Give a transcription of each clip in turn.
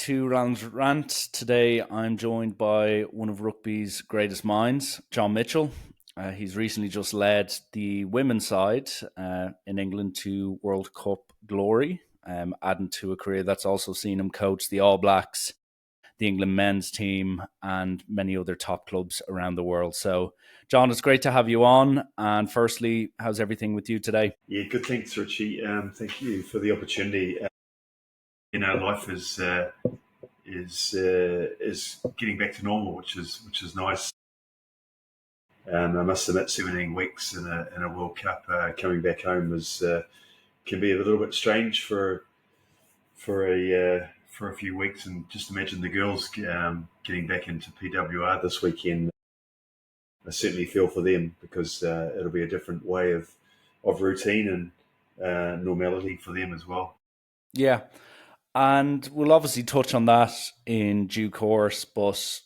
to Rallen's Rant. Today I'm joined by one of rugby's greatest minds, John Mitchell. He's recently just led the women's side in England to World Cup glory, adding to a career that's also seen him coach the All Blacks, the England men's team, and many other top clubs around the world. So, John, it's great to have you on. And firstly, how's everything with you today? Yeah, good. Thanks, Richie. Thank you for the opportunity. Life is getting back to normal, which is nice. I must admit, 17 weeks in a World Cup, coming back home can be a little bit strange for a few weeks. And just imagine the girls getting back into PWR this weekend. I certainly feel for them because it'll be a different way of routine and normality for them as well. Yeah. And we'll obviously touch on that in due course, but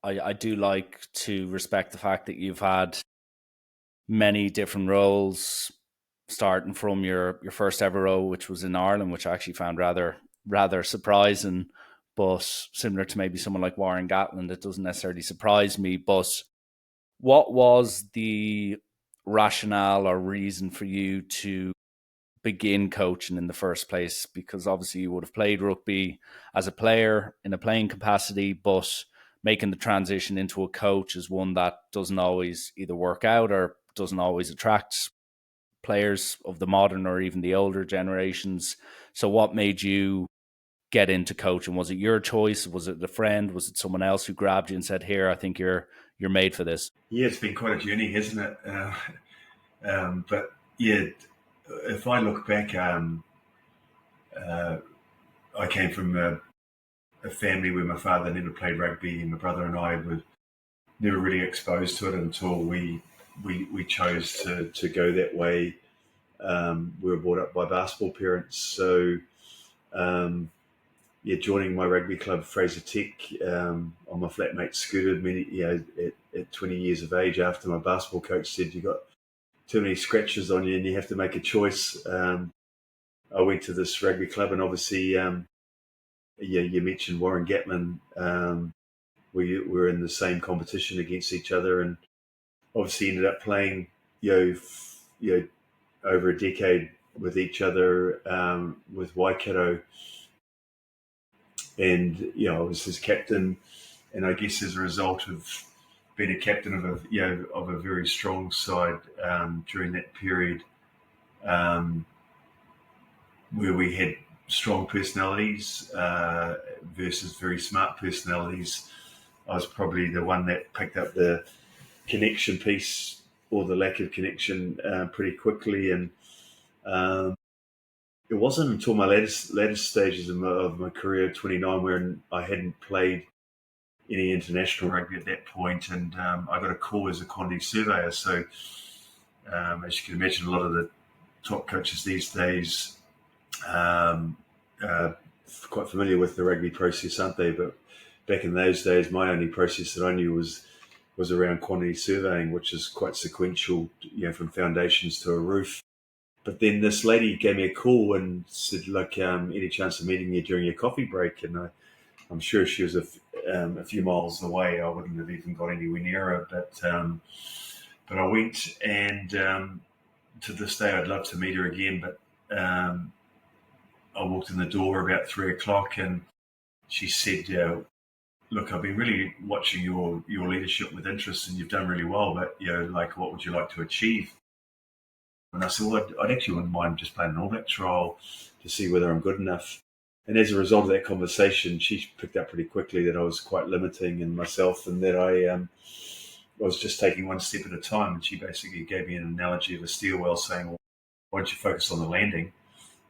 I do like to respect the fact that you've had many different roles, starting from your first ever role, which was in Ireland, which I actually found rather surprising, but similar to maybe someone like Warren Gatland, it doesn't necessarily surprise me. But what was the rationale or reason for you to begin coaching in the first place? Because obviously you would have played rugby as a player in a playing capacity, but making the transition into a coach is one that doesn't always either work out or doesn't always attract players of the modern or even the older generations. So what made you get into coaching? Was it your choice? Was it a friend? Was it someone else who grabbed you and said, here, I think you're made for this? Yeah, it's been quite a journey, hasn't it? But yeah, if I look back, I came from a family where my father never played rugby, and my brother and I were never really exposed to it until we chose to go that way. We were brought up by basketball parents, so joining my rugby club, Fraser Tech, on my flatmate's scooter, at 20 years of age, after my basketball coach said, you got too many scratches on you and you have to make a choice. I went to this rugby club, and obviously, you mentioned Warren Gatland. We were in the same competition against each other, and obviously ended up playing, over a decade with each other, with Waikato. And I was his captain, and I guess as a result of being a captain of a very strong side during that period, where we had strong personalities versus very smart personalities, I was probably the one that picked up the connection piece, or the lack of connection, pretty quickly. And it wasn't until my latest stages of my career, 29, where I hadn't played any international rugby at that point, and I got a call as a quantity surveyor. So, as you can imagine, a lot of the top coaches these days quite familiar with the rugby process, aren't they? But back in those days, my only process that I knew was around quantity surveying, which is quite sequential, from foundations to a roof. But then this lady gave me a call and said, look, any chance of meeting you during your coffee break? And I'm sure she was a few miles away. I wouldn't have even got anywhere near her. But I went, and to this day, I'd love to meet her again. But I walked in the door about 3:00, and she said, look, I've been really watching your leadership with interest, and you've done really well, but, what would you like to achieve? And I said, well, I'd actually wouldn't mind just playing an All Black trial to see whether I'm good enough. And as a result of that conversation, she picked up pretty quickly that I was quite limiting in myself, and that I was just taking one step at a time. And she basically gave me an analogy of a steel well, saying, well, why don't you focus on the landing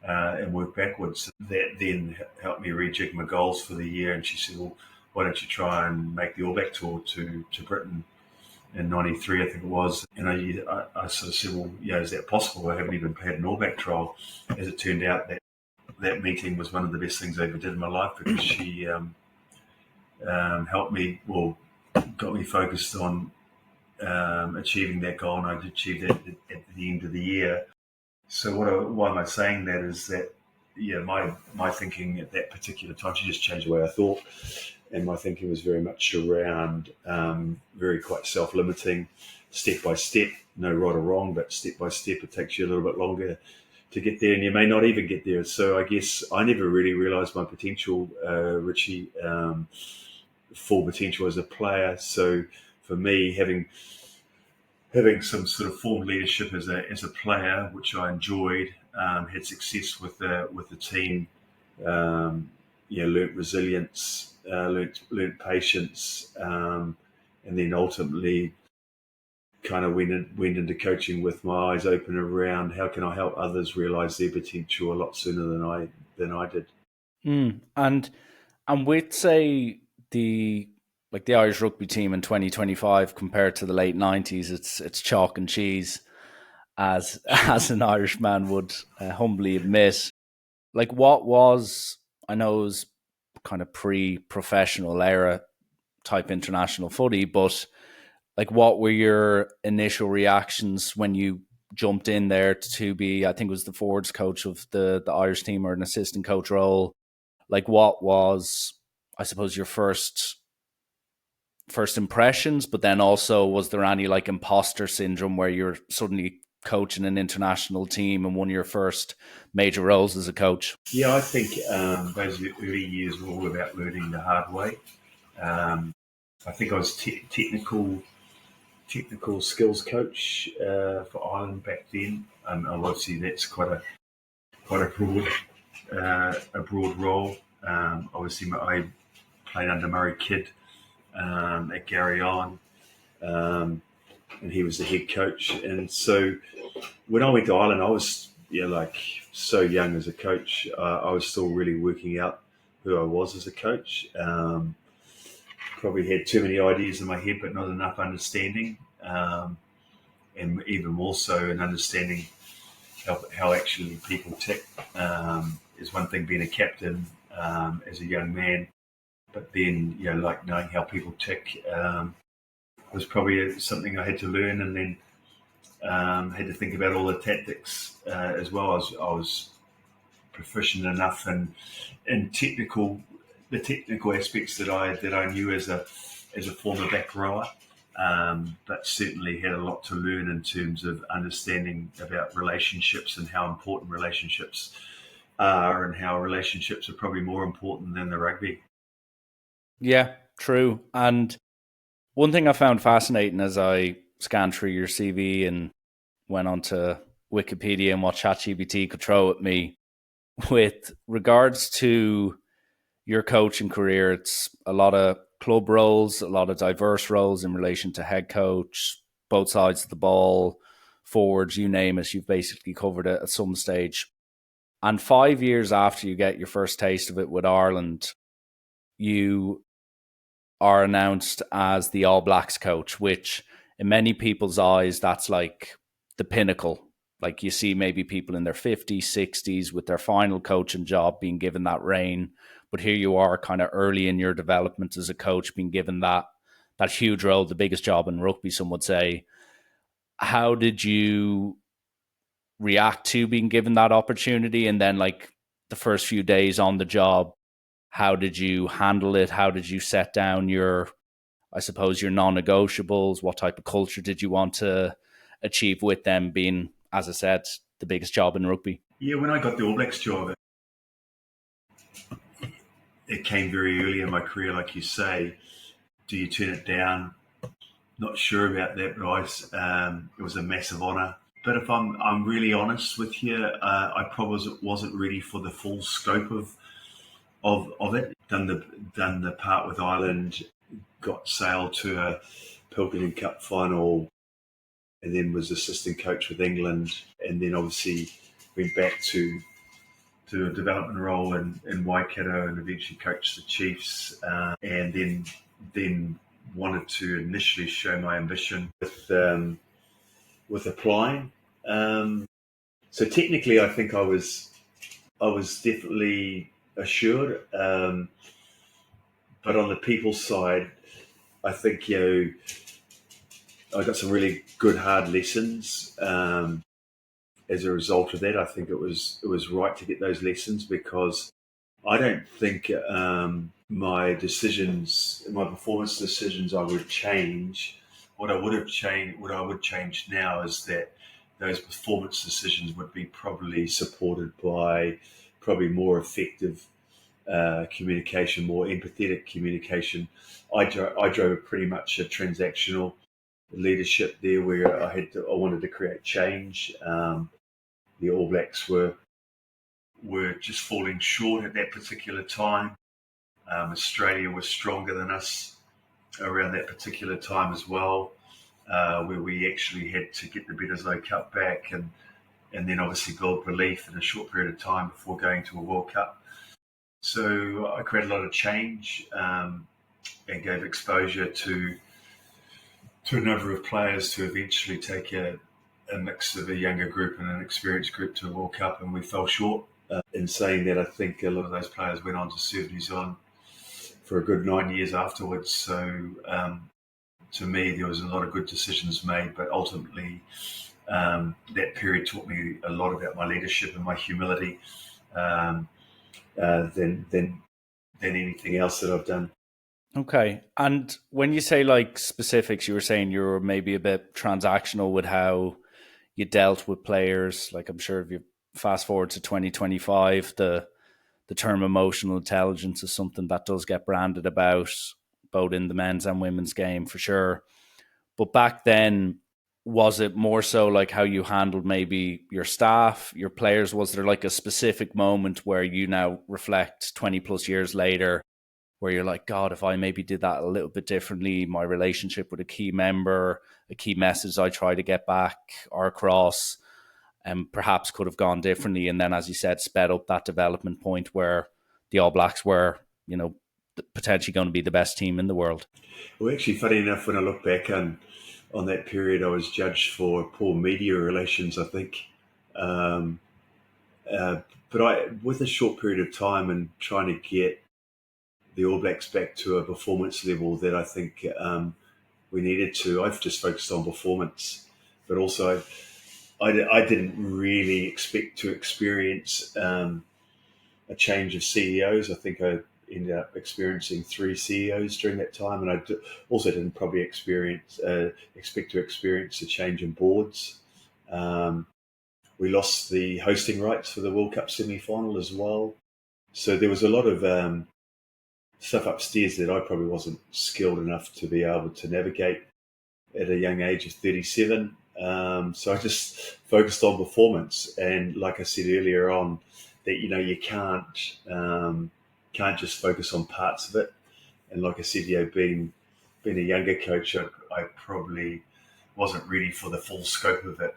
and work backwards? That then helped me rejig my goals for the year. And she said, well, why don't you try and make the All Black tour to Britain in 93, I think it was. And I sort of said, well, is that possible? I haven't even had an All Black trial. As it turned out, that meeting was one of the best things I ever did in my life, because she helped me, got me focused on achieving that goal, and I did achieve that at the end of the year. So why am I saying that? Is that my thinking at that particular time, she just changed the way I thought, and my thinking was very much around very quite self-limiting, step by step, no right or wrong, but step by step. It takes you a little bit longer to get there, and you may not even get there. So I guess I never really realised my potential, Richie, full potential as a player. So for me, having some sort of formed leadership as a player, which I enjoyed, had success with the team, learnt resilience, learnt patience, and then ultimately kind of went into coaching with my eyes open around how can I help others realise their potential a lot sooner than I did. And with, say, the Irish rugby team in 2025 compared to the late 90s, it's chalk and cheese, as an Irishman would humbly admit. Like, what was, I know it was kind of pre-professional era type international footy, but like, what were your initial reactions when you jumped in there to be, I think it was the forwards coach of the Irish team, or an assistant coach role? Like, what was, I suppose, your first impressions, but then also, was there any like imposter syndrome where you're suddenly coaching an international team and one of your first major roles as a coach? Yeah, I think those early years were all about learning the hard way. I think I was technical skills coach for Ireland back then. Obviously, that's quite a broad role. Obviously, I played under Murray Kidd at Gary Allen, and he was the head coach. And so when I went to Ireland, I was so young as a coach. I was still really working out who I was as a coach. Probably had too many ideas in my head, but not enough understanding, and even more so an understanding how actually people tick. Is one thing being a captain as a young man, but then knowing how people tick was probably something I had to learn, and then had to think about all the tactics as well. I was proficient enough in the technical aspects that I knew as a former back rower, but certainly had a lot to learn in terms of understanding about relationships and how important relationships are, and how relationships are probably more important than the rugby. Yeah, true. And one thing I found fascinating as I scanned through your CV and went onto Wikipedia and what ChatGPT could throw at me, with regards to your coaching career, it's a lot of club roles, a lot of diverse roles in relation to head coach, both sides of the ball, forwards, you name it, you've basically covered it at some stage. And 5 years after you get your first taste of it with Ireland, you are announced as the All Blacks coach, which in many people's eyes, that's like the pinnacle. Like, you see maybe people in their 50s, 60s with their final coaching job being given that reign. But here you are, kind of early in your development as a coach, being given that huge role, the biggest job in rugby, some would say. How did you react to being given that opportunity? And then, like, the first few days on the job, how did you handle it? How did you set down your, I suppose, your non-negotiables? What type of culture did you want to achieve with them being, as I said, the biggest job in rugby? Yeah, when I got the All Blacks job, it came very early in my career, like you say. Do you turn it down? Not sure about that, but it was a massive honour. But if I'm really honest with you, I probably wasn't ready for the full scope of it. Done the part with Ireland, got sailed to a Pilkington Cup final, and then was assistant coach with England, and then obviously went back to a development role in Waikato, and eventually coached the Chiefs, and then wanted to initially show my ambition with applying. So technically, I think I was definitely assured, but on the people side, I think I got some really good hard lessons, as a result of that, I think it was right to get those lessons, because I don't think my performance decisions, I would change. What I would change now is that those performance decisions would be probably supported by probably more effective communication, more empathetic communication. I drove a pretty much a transactional leadership there, where I wanted to create change. The All Blacks were just falling short at that particular time. Australia was stronger than us around that particular time as well, where we actually had to get the Betters Cup back, and then obviously build belief in a short period of time before going to a World Cup. So I created a lot of change, and gave exposure to a number of players to eventually take a mix of a younger group and an experienced group to a World Cup, and we fell short. In saying that, I think a lot of those players went on to serve New Zealand for a good 9 years afterwards. So to me, there was a lot of good decisions made, but ultimately that period taught me a lot about my leadership and my humility, than anything else that I've done. Okay. And when you say like specifics, you were saying you were maybe a bit transactional with how you dealt with players. Like, I'm sure if you fast forward to 2025, the term emotional intelligence is something that does get branded about both in the men's and women's game for sure. But back then, was it more so like how you handled maybe your staff, your players? Was there like a specific moment where you now reflect 20 plus years later where you're like, God, if I maybe did that a little bit differently, my relationship with a key member, a key message I try to get back or across, and perhaps could have gone differently. And then, as you said, sped up that development point where the All Blacks were, potentially going to be the best team in the world. Well, actually, funny enough, when I look back on that period, I was judged for poor media relations, I think. Um, uh, with a short period of time and trying to get the All Blacks back to a performance level that I think we needed to, I've just focused on performance. But also, I didn't really expect to experience a change of CEOs. I think I ended up experiencing 3 CEOs during that time, and also didn't probably expect to experience a change in boards. We lost the hosting rights for the World Cup semi-final as well, so there was a lot of stuff upstairs that I probably wasn't skilled enough to be able to navigate at a young age of 37. So I just focused on performance, and like I said earlier on, that you can't just focus on parts of it. And like I said, being a younger coach, I probably wasn't ready for the full scope of it.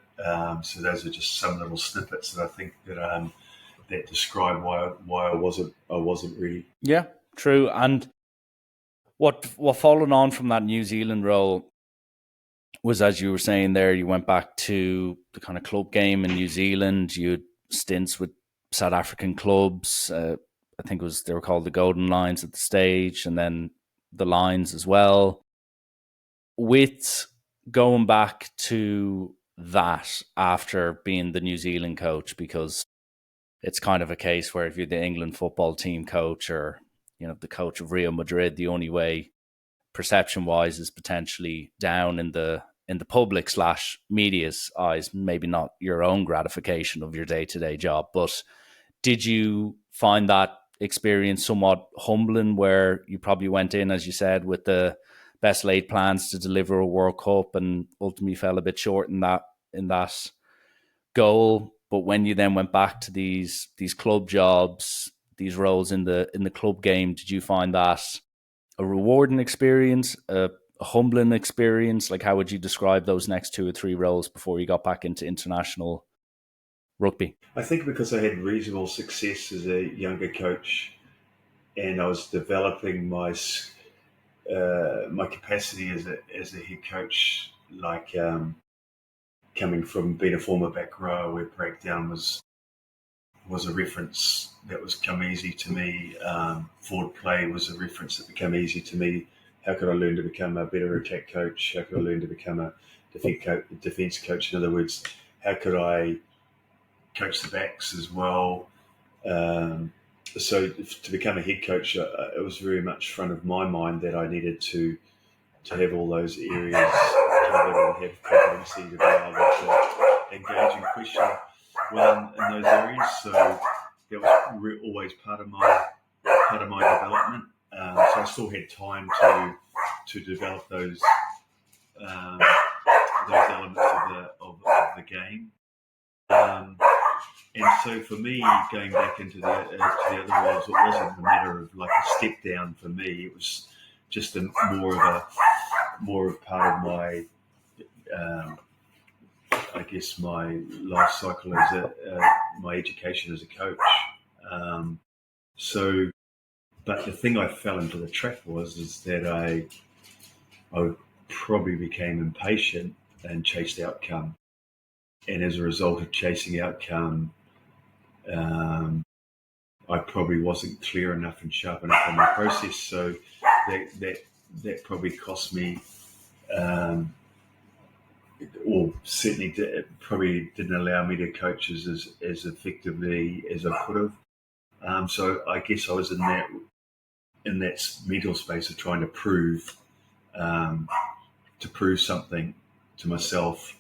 So those are just some little snippets that I think that describe why I wasn't ready. Yeah, true. And what followed on from that New Zealand role was, as you were saying there, you went back to the kind of club game in New Zealand. You had stints with South African clubs. I think they were called the Golden Lions at the stage, and then the Lions as well. With going back to that after being the New Zealand coach, because it's kind of a case where if you're the England football team coach or the coach of Real Madrid, the only way perception wise is potentially down in the public / media's eyes, maybe not your own gratification of your day-to-day job. But did you find that experience somewhat humbling, where you probably went in, as you said, with the best laid plans to deliver a World Cup and ultimately fell a bit short in that goal? But when you then went back to these club jobs, these roles in the club game, did you find that a rewarding experience, a humbling experience? Like, how would you describe those next 2 or 3 roles before you got back into international rugby? I think because I had reasonable success as a younger coach, and I was developing my capacity as a head coach, like coming from being a former back rower, where breakdown was a reference that was come easy to me. Forward play was a reference that became easy to me. How could I learn to become a better attack coach? How could I learn to become a defence coach? In other words, how could I coached the backs as well. So to become a head coach, it was very much front of my mind that I needed to have all those areas covered and have competency to be able to engage and question well in those areas. So that was always part of my development. So I still had time to develop those elements of the game. And so for me, going back into the other roles, it wasn't a matter of like a step down for me. It was just more of part of my, I guess, my life cycle as my education as a coach. But the thing I fell into the trap is that I probably became impatient and chased outcome. And as a result of chasing outcome, I probably wasn't clear enough and sharp enough on my process. So that probably cost me, or certainly probably didn't allow me to coach as effectively as I could have. So I guess I was in that mental space of trying to prove something to myself,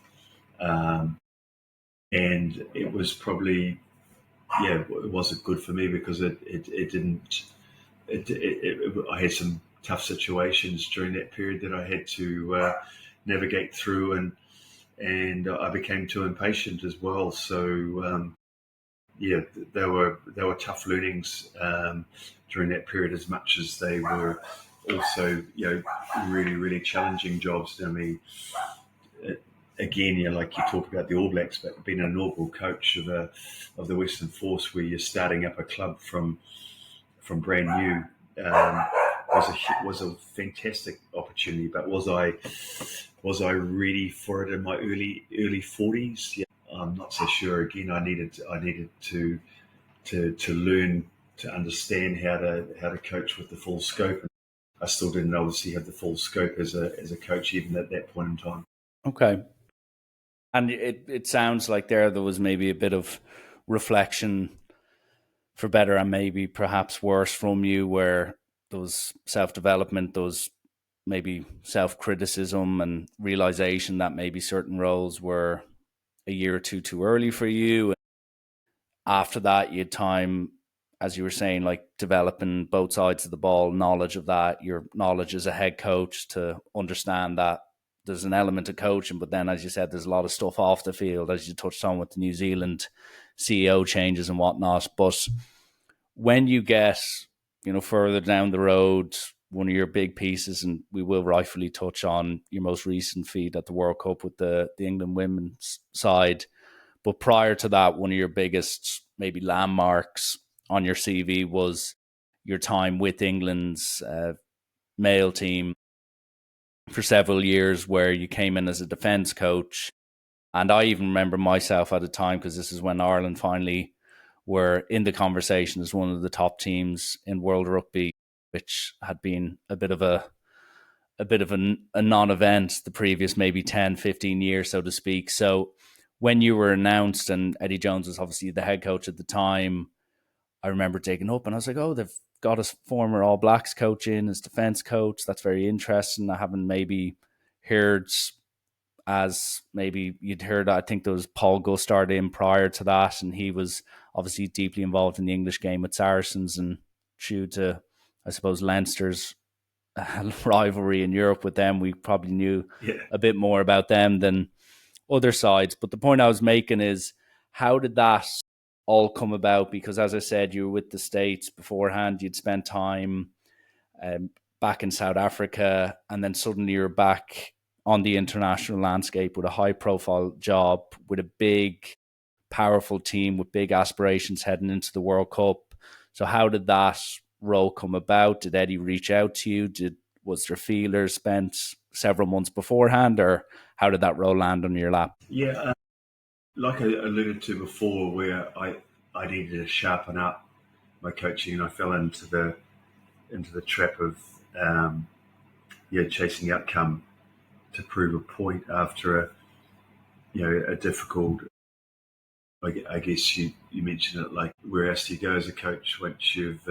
and it was probably it wasn't good for me because it didn't. I had some tough situations during that period that I had to navigate through, and I became too impatient as well. So there were tough learnings during that period, as much as they were also really, really challenging jobs. I mean, again, like you talk about the All Blacks, but being an inaugural coach of the Western Force, where you're starting up a club from brand new, was a fantastic opportunity. But was I ready for it in my early 40s? Yeah, I'm not so sure. Again, I needed to learn to understand how to coach with the full scope. And I still didn't obviously have the full scope as a coach even at that point in time. Okay. And it sounds like there was maybe a bit of reflection, for better and maybe perhaps worse, from you, where there was self-development, there was maybe self-criticism and realization that maybe certain roles were a year or two too early for you. After that, you had time, as you were saying, like developing both sides of the ball, knowledge of that, your knowledge as a head coach to understand that there's an element of coaching, but then, as you said, there's a lot of stuff off the field, as you touched on with the New Zealand CEO changes and whatnot. But when you get, further down the road, one of your big pieces, and we will rightfully touch on your most recent feat at the World Cup with the England women's side. But prior to that, one of your biggest maybe landmarks on your CV was your time with England's male team for several years, where you came in as a defence coach. And I even remember myself at the time, because this is when Ireland finally were in the conversation as one of the top teams in world rugby, which had been a bit of a non-event the previous maybe 10, 15 years, so to speak. So when you were announced, and Eddie Jones was obviously the head coach at the time, I remember digging up and I was like, oh, they've got a former All Blacks coach in as defence coach. That's very interesting. I haven't maybe heard, as maybe you'd heard, I think there was Paul Gustard in prior to that, and he was obviously deeply involved in the English game with Saracens, and due to, I suppose, Leinster's rivalry in Europe with them, we probably knew a bit more about them than other sides. But the point I was making is, how did that all come about? Because, as I said, you were with the States beforehand, you'd spent time back in South Africa, and then suddenly you're back on the international landscape with a high profile job, with a big, powerful team with big aspirations heading into the World Cup. So how did that role come about? Did Eddie reach out to you? Was there feelers spent several months beforehand, or how did that role land on your lap? Yeah, like I alluded to before, where I needed to sharpen up my coaching, and I fell into the trap of chasing outcome to prove a point after a difficult I guess you mentioned it, like where else do you go as a coach once you've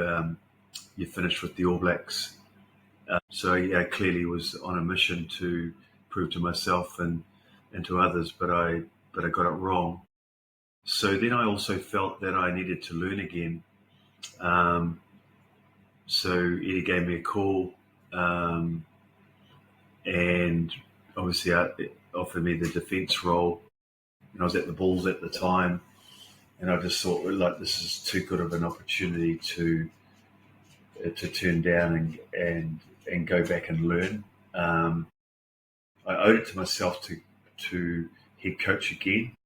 finished with the All Blacks? So yeah, clearly was on a mission to prove to myself and to others, but I got it wrong. So then I also felt that I needed to learn again. Um, so Eddie gave me a call, and obviously offered me the defence role. And I was at the Bulls at the time, and I just thought, well, like, this is too good of an opportunity to turn down and go back and learn. Um, I owed it to myself to head coach again,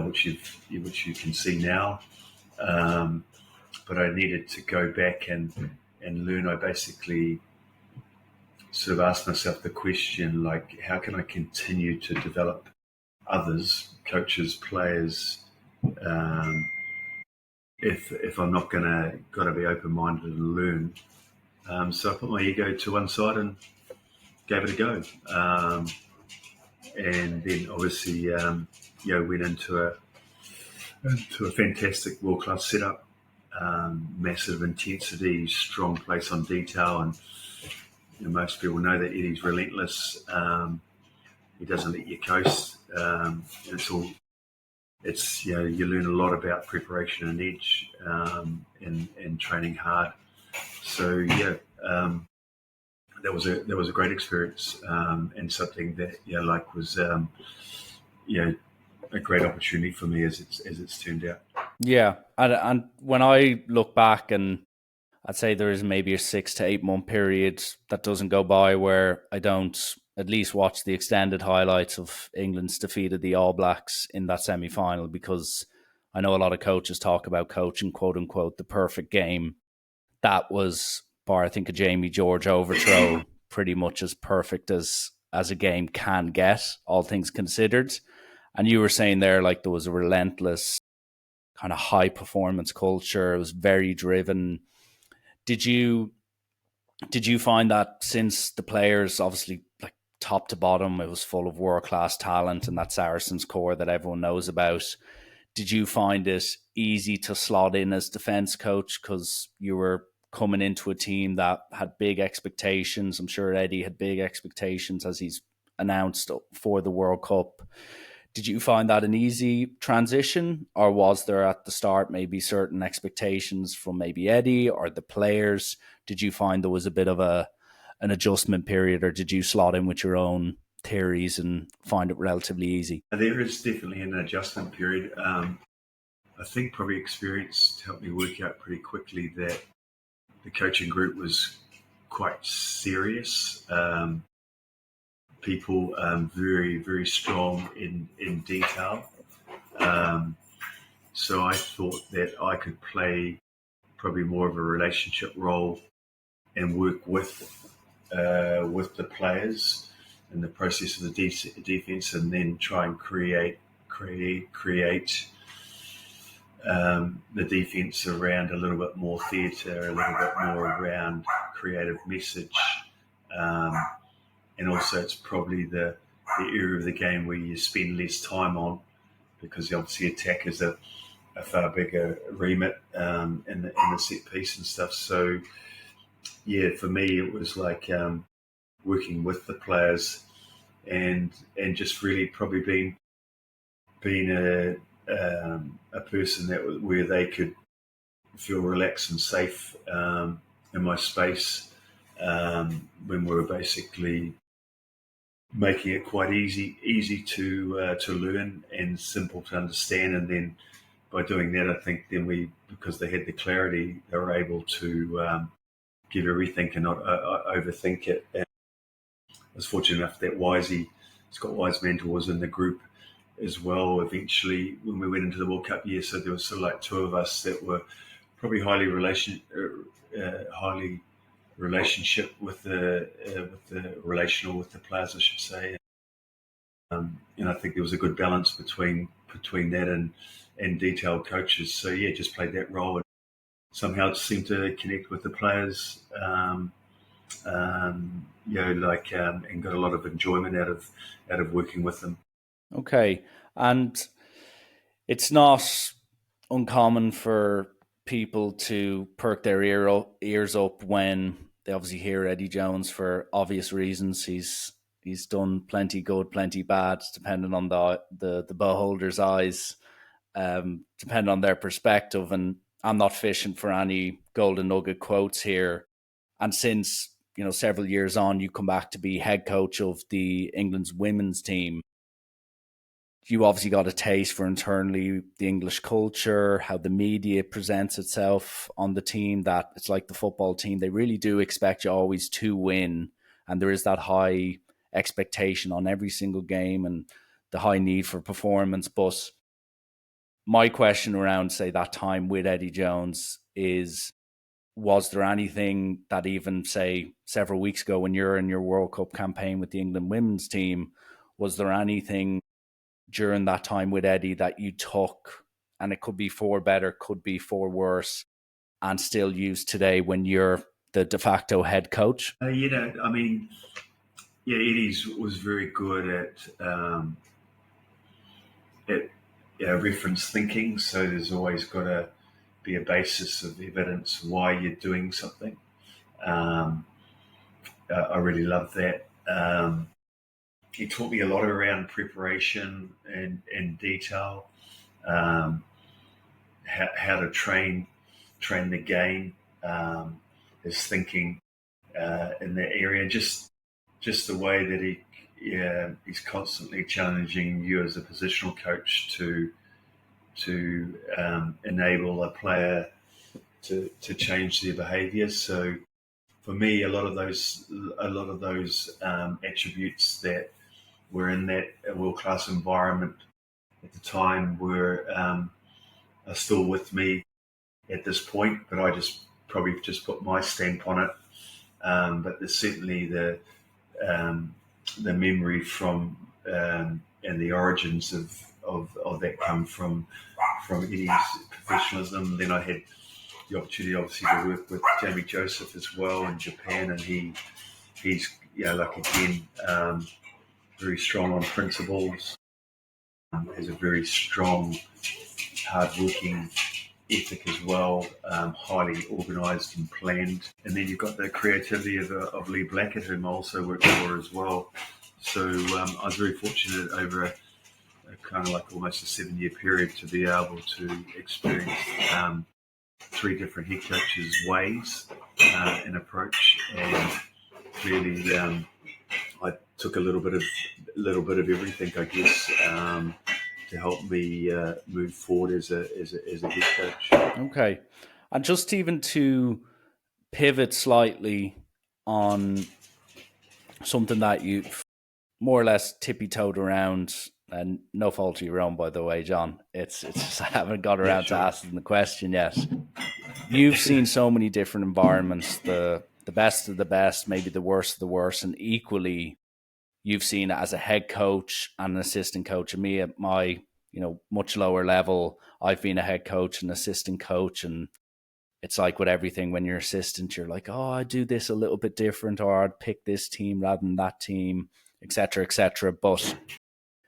which you can see now. Um, but I needed to go back and learn. I basically sort of asked myself the question, like, how can I continue to develop others, coaches, players, um, if I'm not gotta be open minded and learn. So I put my ego to one side and gave it a go. And then obviously, went into a fantastic world class setup, massive intensity, strong place on detail, and most people know that Eddie's relentless. He doesn't let you coast. You learn a lot about preparation and edge, and training hard. So yeah, that was a great experience, and something that was a great opportunity for me as it's turned out. Yeah, and when I look back, and I'd say there is maybe a 6 to 8 month period that doesn't go by where I don't at least watch the extended highlights of England's defeat of the All Blacks in that semi-final, because I know a lot of coaches talk about coaching, quote unquote, the perfect game. That was, bar I think a Jamie George overthrow, pretty much as perfect as a game can get, all things considered. And you were saying there, like, there was a relentless kind of high performance culture. It was very driven. Did you find that, since the players obviously, like, top to bottom, it was full of world class talent and that Saracens core that everyone knows about? Did you find it easy to slot in as defense coach because you were coming into a team that had big expectations? I'm sure Eddie had big expectations as he's announced for the World Cup. Did you find that an easy transition, or was there at the start maybe certain expectations from maybe Eddie or the players? Did you find there was a bit of an adjustment period, or did you slot in with your own theories and find it relatively easy? There is definitely an adjustment period. I think probably experience helped me work out pretty quickly that the coaching group was quite serious. People very, very strong in detail. So I thought that I could play probably more of a relationship role and work with the players in the process of the defense, and then try and create the defense around a little bit more theatre, a little bit more around creative message. Um, and also it's probably the area of the game where you spend less time on, because obviously attack is a far bigger remit in the set piece and stuff. So yeah, for me it was like working with the players and just really probably being a person that where they could feel relaxed and safe in my space, when we were basically making it quite easy to learn and simple to understand. And then by doing that, I think then because they had the clarity, they were able to give everything and not overthink it. And I was fortunate enough that Scott Wisemantel was in the group as well eventually when we went into the World Cup year. So there was sort of like two of us that were probably highly relationship with the relational with the players, I should say. And I think there was a good balance between that and detailed coaches. So yeah, just played that role and somehow seemed to connect with the players. And got a lot of enjoyment out of working with them. Okay. And It's not uncommon for people to perk their ears up when they obviously hear Eddie Jones for obvious reasons. He's done plenty good, plenty bad, depending on the beholder's eyes, depending on their perspective. And I'm not fishing for any golden nugget quotes here. And since several years on, you come back to be head coach of the England's women's team. You obviously got a taste for internally the English culture, how the media presents itself on the team, that it's like the football team. They really do expect you always to win. And there is that high expectation on every single game and the high need for performance. But my question around, say, that time with Eddie Jones is, was there anything that even, say, several weeks ago when you're in your World Cup campaign with the England women's team, was there anything during that time with Eddie that you took, and it could be for better, could be for worse, and still use today when you're the de facto head coach? Eddie was very good at reference thinking. So there's always got to be a basis of evidence why you're doing something. I really love that. He taught me a lot around preparation and detail, how to train the game, his thinking in that area. Just the way that he's constantly challenging you as a positional coach to enable a player to change their behaviour. So for me, a lot of those attributes that were in that world-class environment at the time are still with me at this point, but I probably put my stamp on it. But there's certainly the memory from and the origins of that come from Eddie's professionalism. Then I had the opportunity, obviously, to work with Jamie Joseph as well in Japan, and he's very strong on principles, has a very strong, hard-working ethic as well, highly organised and planned. And then you've got the creativity of Lee Blackett, whom I also worked for as well. So I was very fortunate over a kind of like almost a 7-year period to be able to experience 3 different head coaches' ways and approach, and really I took a little bit of everything, I guess, to help me move forward as a head coach. Okay, and just even to pivot slightly on something that you've more or less tippy-toed around, and no fault of your own, by the way, John. It's just I haven't got around to asking the question yet. You've seen so many different environments, the best of the best, maybe the worst of the worst, and equally you've seen it as a head coach and an assistant coach. And me at my much lower level, I've been a head coach and assistant coach, and it's like with everything, when you're assistant, you're like, oh, I do this a little bit different, or I'd pick this team rather than that team, etc., etc. But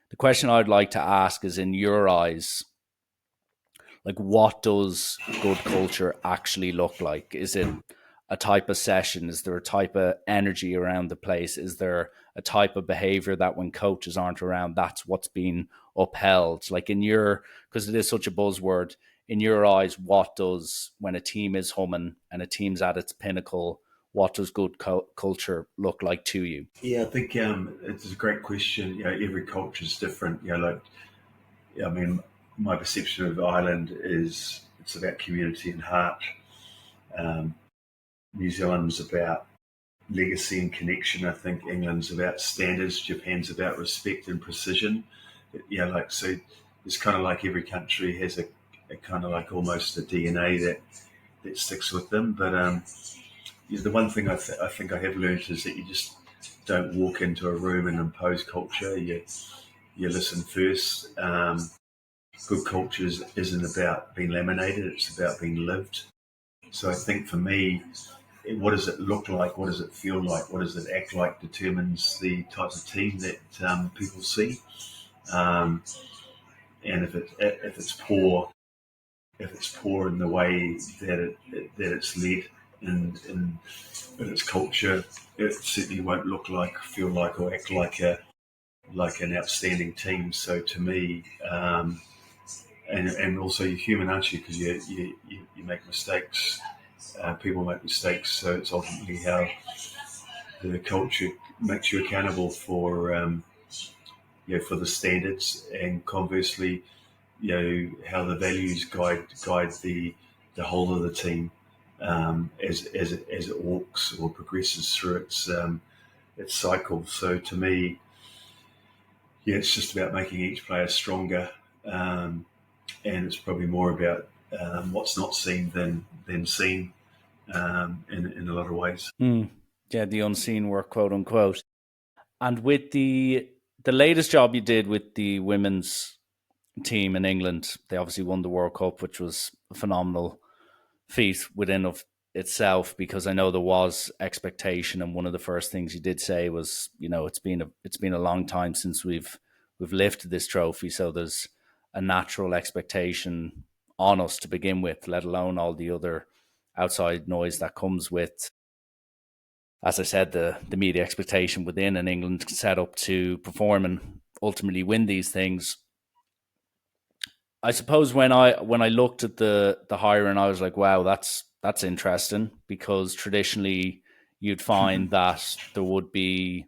the question I'd like to ask is, in your eyes, like, what does good culture actually look like? Is it a type of session? Is there a type of energy around the place? Is there a type of behavior that when coaches aren't around, that's what's being upheld? Like, because it is such a buzzword, in your eyes, what does, when a team is humming and a team's at its pinnacle, what does good culture look like to you? Yeah, I think it's a great question. Every culture is different. My perception of Ireland is it's about community and heart. New Zealand's about legacy and connection. I think England's about standards. Japan's about respect and precision. So it's kind of like every country has a kind of like almost a DNA that sticks with them. But the one thing I think I have learned is that you just don't walk into a room and impose culture. You listen first. Good culture isn't about being laminated, it's about being lived. So I think for me, what does it look like? What does it feel like? What does it act like determines the type of team that people see. and if it's poor, in the way that it's led in its culture, it certainly won't feel like, or act like an outstanding team. So to me, and also you're human, aren't you? Because you make mistakes. People make mistakes, so it's ultimately how the culture makes you accountable for for the standards, and conversely, how the values guide the whole of the team as it walks or progresses through its cycle. So to me, it's just about making each player stronger, and it's probably more about what's not seen than seen in a lot of ways. Yeah, the unseen work, quote unquote. And with the latest job you did with the women's team in England, they obviously won the World Cup, which was a phenomenal feat within of itself, because I know there was expectation, and one of the first things you did say was, it's been a long time since we've lifted this trophy, so there's a natural expectation on us to begin with, let alone all the other outside noise that comes with, as I said, the media expectation within an England set up to perform and ultimately win these things. I suppose when I looked at the hiring, I was like, wow, that's interesting, because traditionally you'd find that there would be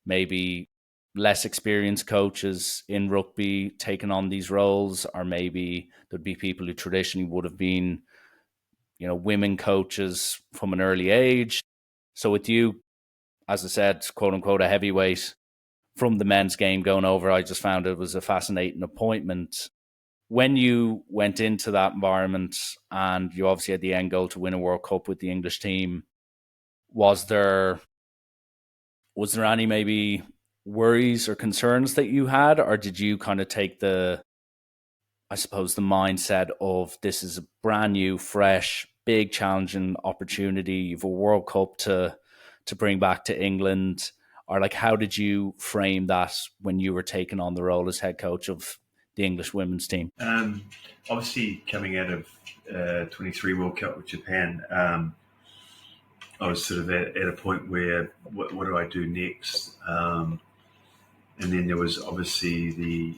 maybe less experienced coaches in rugby taking on these roles, or maybe there'd be people who traditionally would have been, women coaches from an early age. So with you, as I said, quote unquote, a heavyweight from the men's game going over, I just found it was a fascinating appointment. When you went into that environment, and you obviously had the end goal to win a World Cup with the English team, was there any maybe worries or concerns that you had, or did you kind of take the mindset of, this is a brand new, fresh, big challenging opportunity, you've a World Cup to bring back to England? Or like, how did you frame that when you were taking on the role as head coach of the English women's team? Obviously, coming out of 23 World Cup with Japan, I was sort of at a point where, what do I do next? And then there was obviously the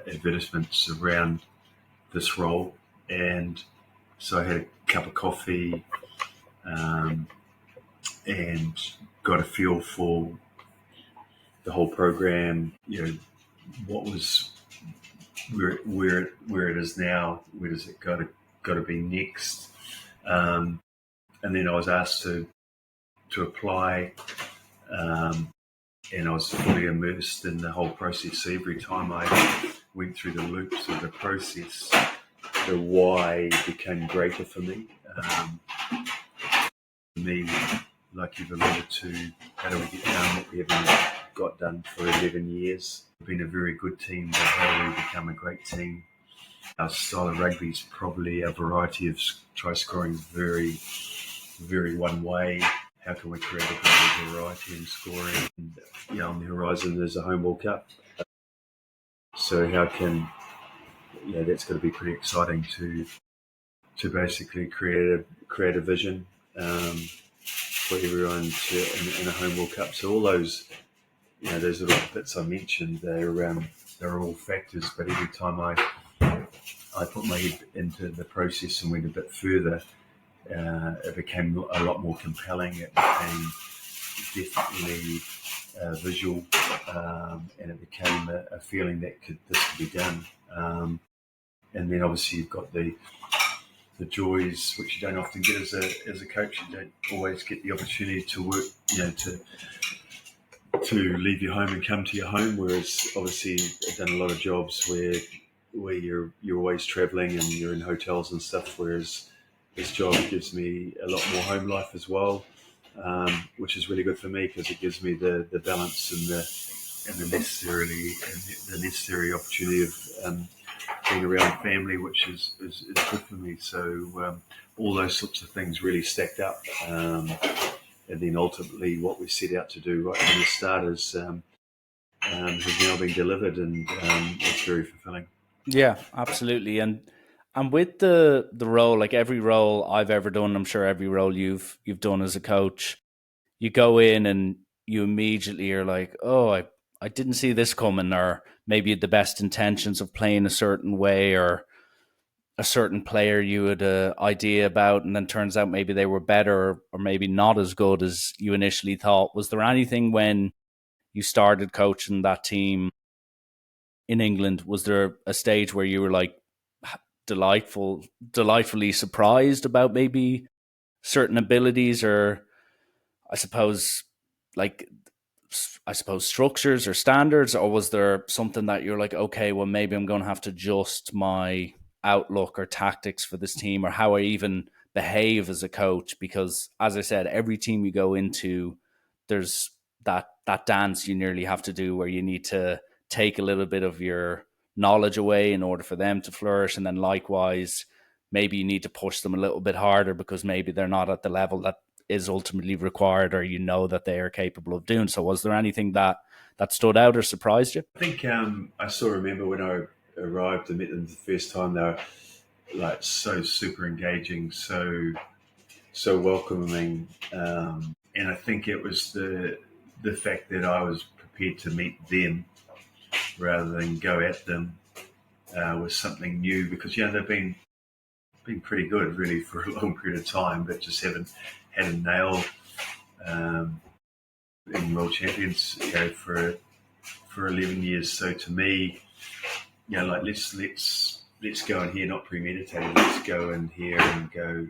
advertisements around this role, and so I had a cup of coffee and got a feel for the whole program. What was where it is now. Where does it got to be next? And then I was asked to apply, and I was fully immersed in the whole process. So every time I went through the loops of the process, the why became greater for me. Like you've alluded to, how do we get done what we haven't got done for 11 years? We've been a very good team, but how do we become a great team? Our style of rugby is probably a variety of try scoring, very, very one way. How can we create a great variety in scoring? And, on the horizon there's a home World Cup. So how can, that's going to be pretty exciting to basically create a vision for everyone in a home World Cup. So all those, those little bits I mentioned, they're all factors. But every time I put my head into the process and went a bit further, it became a lot more compelling. It became definitely visual, and it became a feeling that this could be done. And then obviously you've got the joys which you don't often get as a coach. You don't always get the opportunity to work, to leave your home and come to your home. Whereas obviously I've done a lot of jobs where you're always travelling and you're in hotels and stuff. Whereas this job gives me a lot more home life as well, which is really good for me, because it gives me the balance and the necessary opportunity of being around family, which is good for me. So all those sorts of things really stacked up, and then ultimately what we set out to do right from the start is has now been delivered, and it's very fulfilling. Yeah, absolutely. And with the role, like every role I've ever done, I'm sure every role you've done as a coach, you go in and you immediately are like, oh, I didn't see this coming, or maybe you had the best intentions of playing a certain way, or a certain player you had an idea about, and then turns out maybe they were better or maybe not as good as you initially thought. Was there anything when you started coaching that team in England? Was there a stage where you were like delightfully surprised about maybe certain abilities, or I suppose like structures or standards, or was there something that you're like, okay, well, maybe I'm going to have to adjust my outlook or tactics for this team, or how I even behave as a coach? Because as I said, every team you go into, there's that dance you nearly have to do where you need to take a little bit of your knowledge away in order for them to flourish, and then likewise maybe you need to push them a little bit harder because maybe they're not at the level that is ultimately required, or you know that they are capable of doing. So was there anything that stood out or surprised you? I think I still remember when I arrived and met them the first time. They were like so super engaging, so welcoming, and I think it was the fact that I was prepared to meet them rather than go at them was something new, because they've been pretty good really for a long period of time, but just haven't had a nail in world champions for 11 years. So to me, like let's go in here not premeditated. Let's go in here and go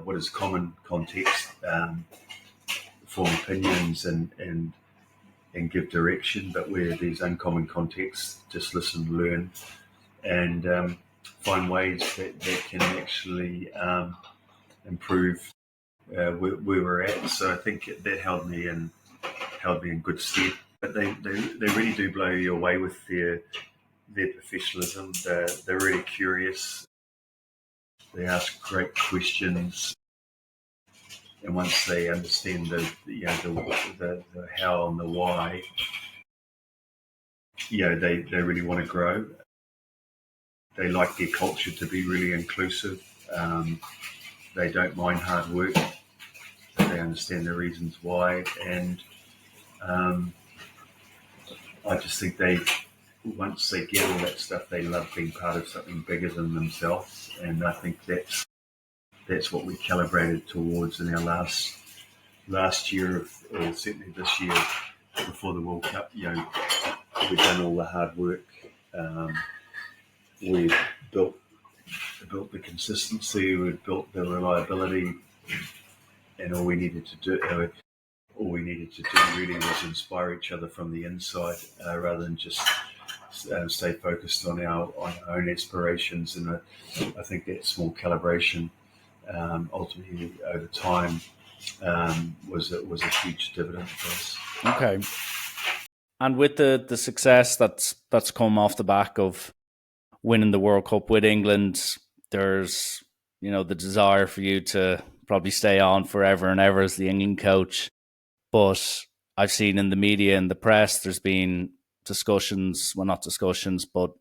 what is common context, form opinions and give direction, but where there's uncommon contexts, just listen, learn, and find ways that can actually improve where we're at. So I think that held me in good stead. But they really do blow you away with their professionalism. They're really curious. They ask great questions, and once they understand the how and the why, they really want to grow. They like their culture to be really inclusive. They don't mind hard work. They understand the reasons why, and I just think once they get all that stuff, they love being part of something bigger than themselves, and I think that's what we calibrated towards in our last year, or certainly this year before the World Cup. We've done all the hard work. We've built the consistency. We've built the reliability, and all we needed to do really was inspire each other from the inside, rather than just stay focused on our own aspirations. And I think that small calibration, ultimately over time, was a huge dividend for us. Okay. And with the success that's come off the back of winning the World Cup with England, there's the desire for you to probably stay on forever and ever as the England coach. But I've seen in the media and the press, there's been discussions, well, not discussions, but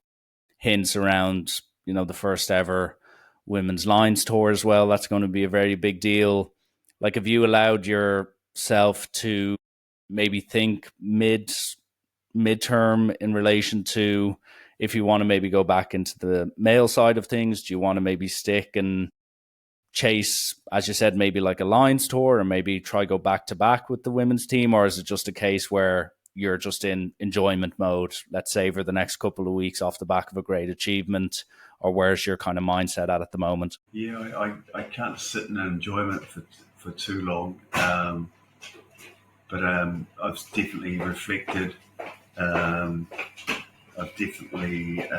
hints around, the first ever women's Lions tour as well. That's going to be a very big deal. Like, have you allowed yourself to maybe think midterm in relation to if you want to maybe go back into the male side of things? Do you want to maybe stick and chase, as you said, maybe like a Lions tour, or maybe try go back to back with the women's team? Or is it just a case where you're just in enjoyment mode, let's savor the next couple of weeks off the back of a great achievement? Or where's your kind of mindset at the moment? Yeah, I can't sit in enjoyment for too long, but I've definitely reflected. I've definitely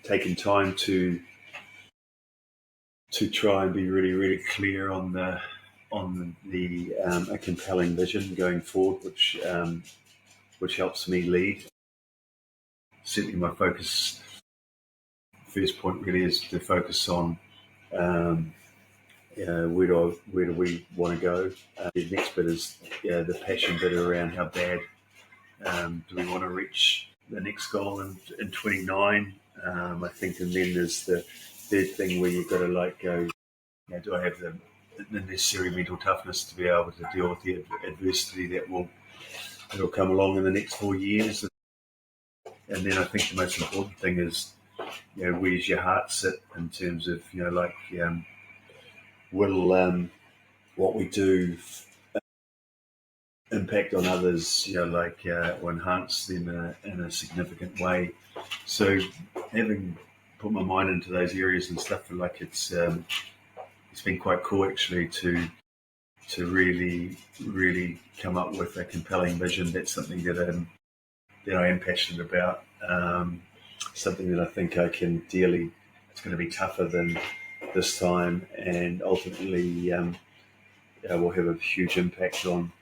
taken time to try and be really, really clear on a compelling vision going forward, which helps me lead. Certainly, my first point really is to focus on where do we want to go. The next bit is the passion bit around how bad Do we want to reach the next goal in 29? I think, and then there's the third thing where you've got to go, do I have the necessary mental toughness to be able to deal with the adversity that will come along in the next 4 years? And then I think the most important thing is, where's your heart sit in terms of, will what we do impact on others, or enhance them in a significant way. So having put my mind into those areas and stuff, it's been quite cool actually to really come up with a compelling vision. That's something that I am passionate about. Something that I think I can dearly. It's going to be tougher than this time, and ultimately will have a huge impact on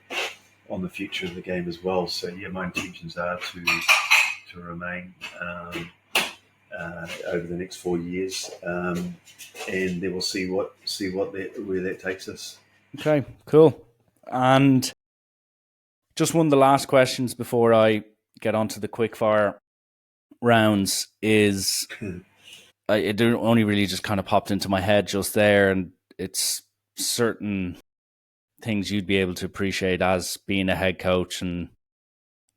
the future of the game as well. So my intentions are to remain over the next 4 years, and then we'll see where that takes us. Okay, cool. And just one of the last questions before I get onto the quickfire rounds is it only really just kind of popped into my head just there, and it's certain things you'd be able to appreciate as being a head coach, and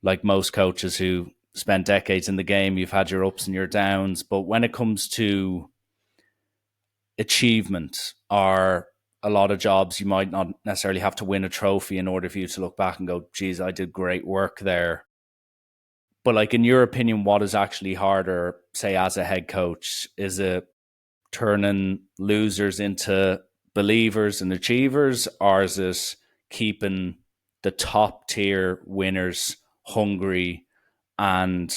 like most coaches who spent decades in the game, you've had your ups and your downs, but when it comes to achievement or a lot of jobs, you might not necessarily have to win a trophy in order for you to look back and go, geez, I did great work there. But in your opinion, what is actually harder, say, as a head coach? Is it turning losers into believers and achievers, or is it keeping the top tier winners hungry and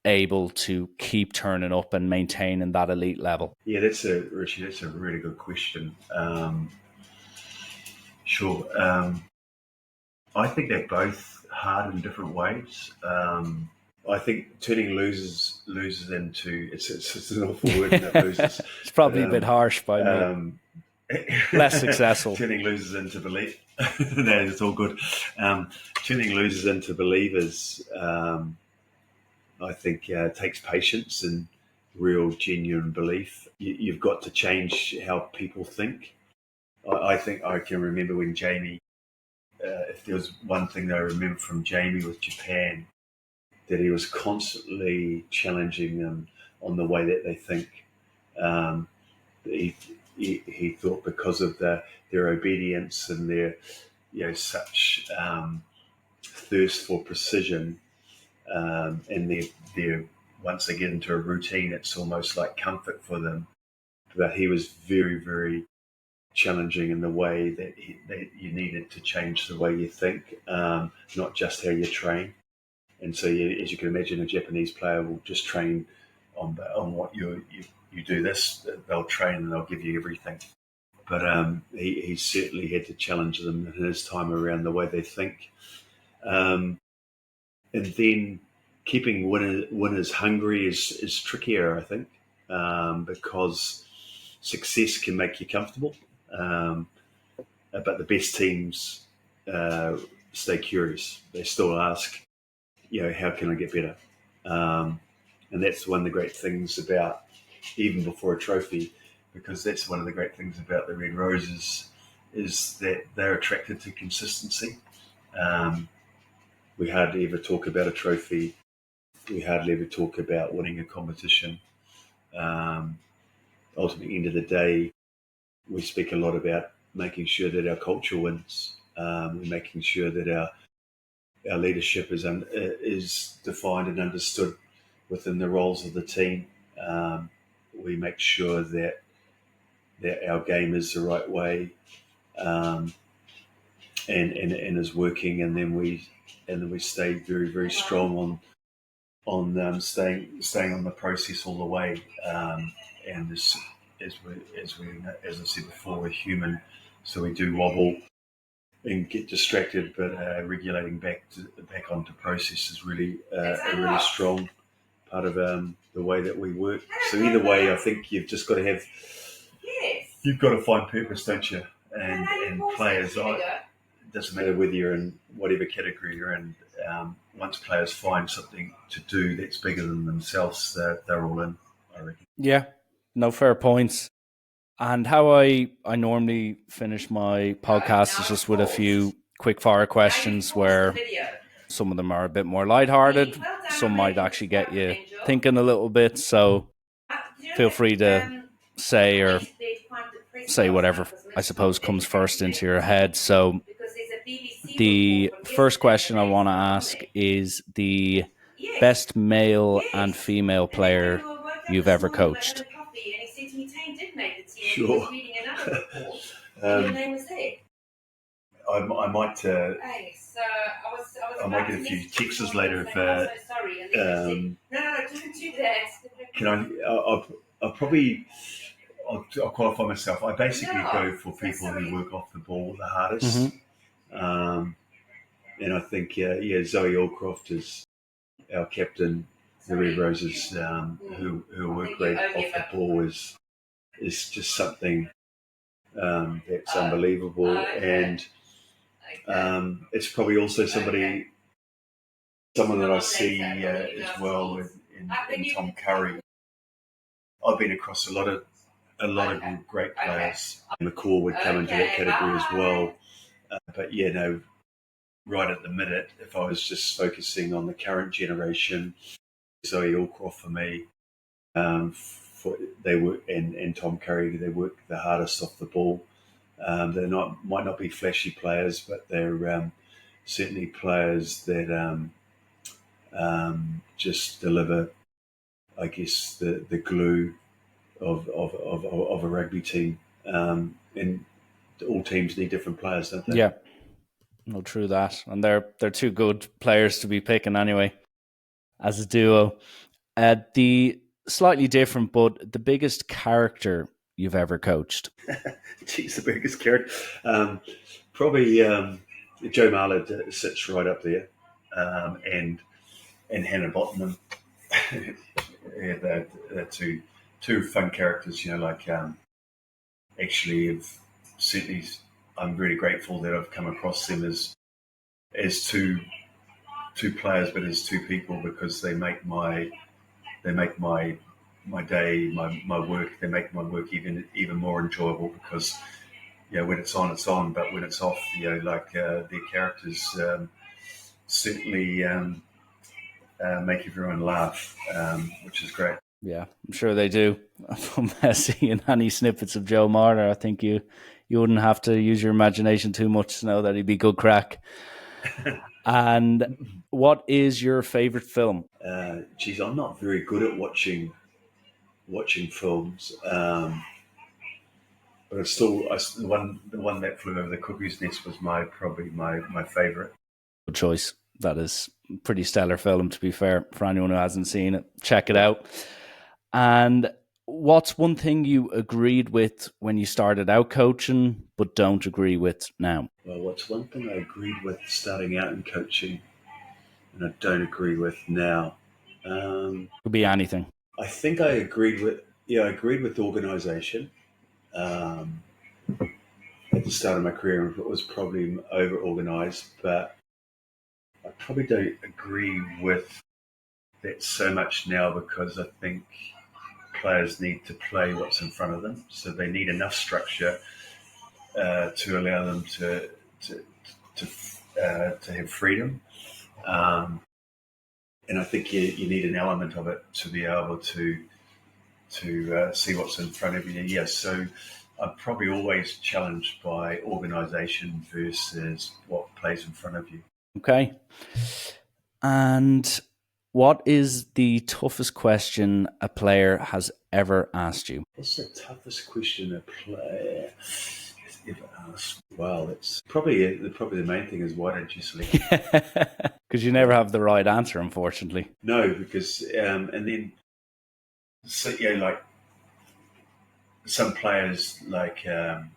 able to keep turning up and maintaining that elite level? Yeah, Richie, that's a really good question. Sure. I think they're both hard in different ways. I think turning losers into it's an awful word, losers. It's probably a bit harsh by me. Less successful. Turning losers into believers. No, it's all good. Turning losers into believers, I think, takes patience and real, genuine belief. You've got to change how people think. I think I can remember when Jamie, if there was one thing that I remember from Jamie with Japan, that he was constantly challenging them on the way that they think. He thought because of their obedience and their such thirst for precision, and their once they get into a routine, it's almost like comfort for them. But he was very, very challenging in the way that you needed to change the way you think, not just how you train. And so, as you can imagine, a Japanese player will just train on what you do this. They'll train and they'll give you everything. But he certainly had to challenge them in his time around the way they think. And then keeping winners hungry is trickier, I think, because success can make you comfortable. But the best teams stay curious. They still ask, how can I get better? And that's one of the great things about, even before a trophy, because that's one of the great things about the Red Roses, is that they're attracted to consistency. We hardly ever talk about a trophy. We hardly ever talk about winning a competition. Ultimately, end of the day, we speak a lot about making sure that our culture wins. We're making sure that our leadership is defined and understood within the roles of the team. We make sure that our game is the right way, and is working, and then we stay very, very strong on staying on the process all the way. And as I said before, we're human, so we do wobble and get distracted, but regulating back onto process is really a really strong part of the way that we work. So either way, I think you've just got to you've got to find purpose, don't you? And players, it doesn't matter whether you're in whatever category you're in, once players find something to do that's bigger than themselves, they're all in, I reckon. Yeah, no, fair points. And how I normally finish my podcast is just with a few quickfire questions where some of them are a bit more lighthearted. Some might actually get you thinking a little bit. So feel free to say whatever I suppose comes first into your head. So the first question I want to ask is the best male and female player you've ever coached. Sure. I might get a few texts later if can I'll qualify myself. I basically go for people who work off the ball the hardest. And I think Zoe Allcroft is our captain, the Red Roses, who work great off the ball is just something that's unbelievable. And it's probably also someone that I see as well in Tom Curry. I've been across a lot of great players. McCall would come into that category as well. But right at the minute, if I was just focusing on the current generation, Zoe Allcroft for me, they work and Tom Curry, they work the hardest off the ball. They might not be flashy players, but they're certainly players that just deliver, I guess, the glue of a rugby team. And all teams need different players, don't they? Yeah, no, true that. And they're two good players to be picking anyway as a duo. The slightly different, but the biggest character you've ever coached. Jeez, the biggest character. Probably Joe Marler sits right up there, and Hannah Bottom. Yeah, they're two fun characters. Actually, certainly, I'm really grateful that I've come across them as two players, but as two people, because they make my day, my work. They make my work even more enjoyable because when it's on, but when it's off, their characters certainly make everyone laugh, which is great. Yeah, I'm sure they do. From seeing any snippets of Joe Marler, I think you wouldn't have to use your imagination too much to know that he'd be good crack. And what is your favorite film? I'm not very good at watching films, but it's still the one that flew over the cuckoo's nest was probably my favorite. Good choice. That is a pretty stellar film, to be fair. For anyone who hasn't seen it, check it out. And what's one thing you agreed with when you started out coaching, but don't agree with now? Well, what's one thing I agreed with starting out in coaching, and I don't agree with now? Could be anything. I think I agreed with organisation. At the start of my career, it was probably over organised, but I probably don't agree with that so much now because I think players need to play what's in front of them, so they need enough structure to allow them to have freedom, and I think you need an element of it to be able to see what's in front of you. Yeah, so I'm probably always challenged by organisation versus what plays in front of you. Okay. And what is the toughest question a player has ever asked you? What's the toughest question a player has ever asked? Well, it's probably the main thing is why don't you select? Because you never have the right answer, unfortunately. No, because and then like some players, like the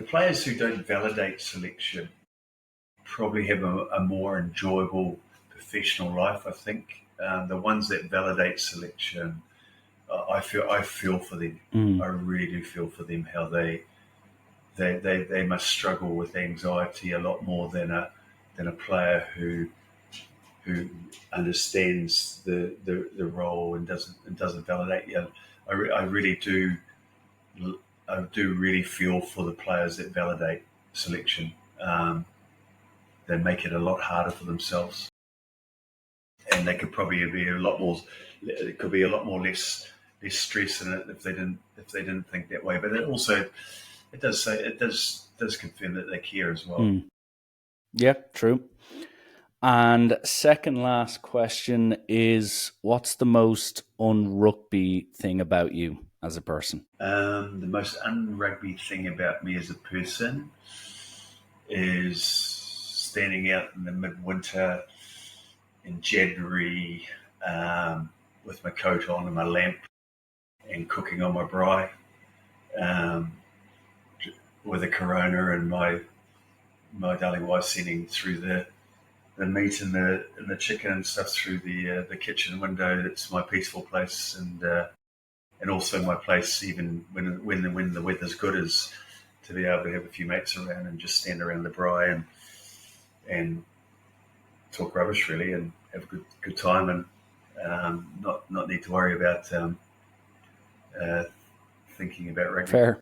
players who don't validate selection, probably have a more enjoyable professional life. I think the ones that validate selection, I feel for them. I really do feel for them. How they must struggle with anxiety a lot more than a player who who understands the role and doesn't validate you. I really do. I do really feel for the players that validate selection. They make it a lot harder for themselves, and they could probably be a lot more. It could be a lot more less stress in it if they didn't think that way. But it also it does confirm that they care as well. Yeah, true. And second last question is, what's the most un-rugby thing about you as a person? The most un-rugby thing about me as a person is standing out in the midwinter in January with my coat on and my lamp and cooking on my braai with a Corona and my darling wife sending through the meat and the chicken and stuff through the kitchen window. It's my peaceful place, and also my place even when the weather's good is to be able to have a few mates around and just stand around the braai and talk rubbish really and have a good time and not need to worry about thinking about rugby. Fair.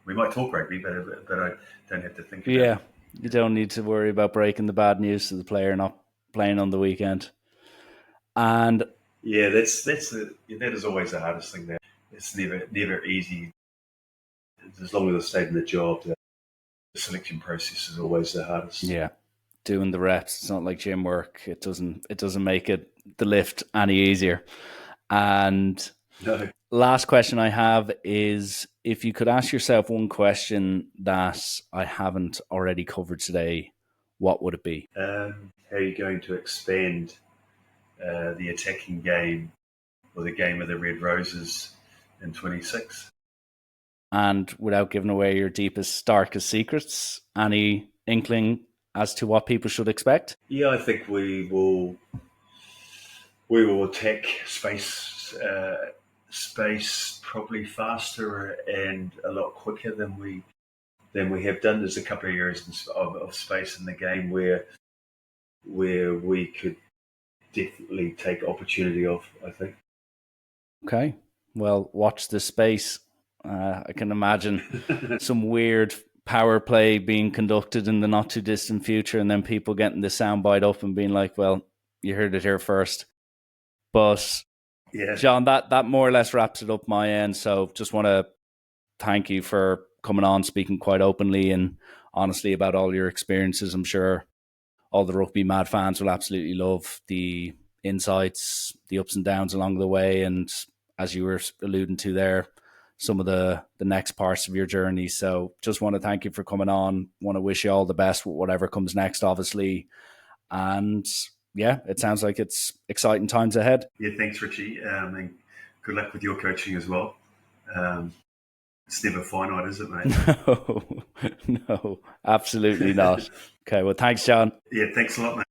We might talk rugby, but I don't have to think about it. You don't need to worry about breaking the bad news to the player not playing on the weekend. And yeah, that is always the hardest thing. There, it's never easy. As long as I stayed in the job, the selection process is always the hardest. Yeah, doing the reps. It's not like gym work. It doesn't make the lift any easier. And no. Last question I have is, if you could ask yourself one question that I haven't already covered today, what would it be? How are you going to expand the attacking game or the game of the Red Roses in 26? And without giving away your deepest, darkest secrets, any inkling as to what people should expect? Yeah, I think we will attack space probably faster and a lot quicker than we have done. There's a couple of areas of space in the game where we could definitely take opportunity of, I think. Okay, well, watch this space. I can imagine some weird power play being conducted in the not too distant future, and then people getting the soundbite up and being like, well, you heard it here first. But yeah, John, that more or less wraps it up my end. So just want to thank you for coming on, speaking quite openly and honestly about all your experiences. I'm sure all the Rugby Mad fans will absolutely love the insights, the ups and downs along the way, and as you were alluding to there, some of the next parts of your journey. So just want to thank you for coming on. Want to wish you all the best with whatever comes next, obviously. And yeah, it sounds like it's exciting times ahead. Yeah, thanks, Richie. And good luck with your coaching as well. It's never finite, is it, mate? No, absolutely not. Okay, well, thanks, John. Yeah, thanks a lot, mate.